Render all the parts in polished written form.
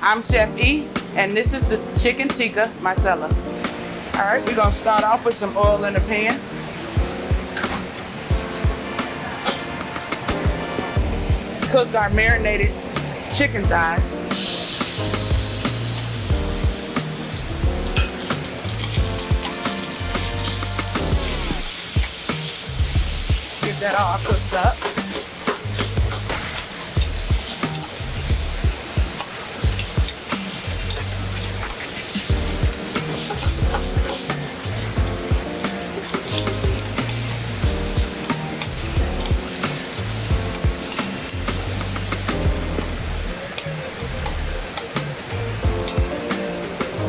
I'm Chef E, and this is the Chicken Tikka Masala. All right, we're gonna start off with some oil in the pan. Cook our marinated chicken thighs. Get that all cooked up.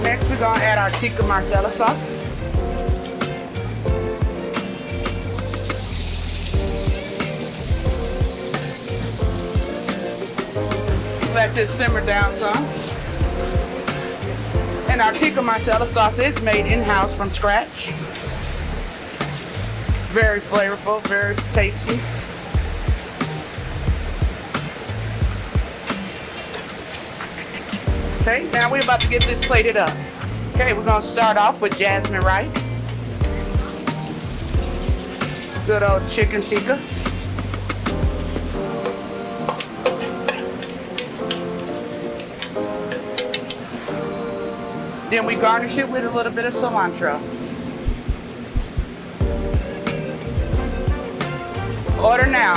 Next, we're gonna add our tikka masala sauce. Let this simmer down some. And our tikka masala sauce is made in-house from scratch. Very flavorful, very tasty. Okay, now we're about to get this plated up. Okay, we're gonna start off with jasmine rice. Good old chicken tikka. Then we garnish it with a little bit of cilantro. Order now.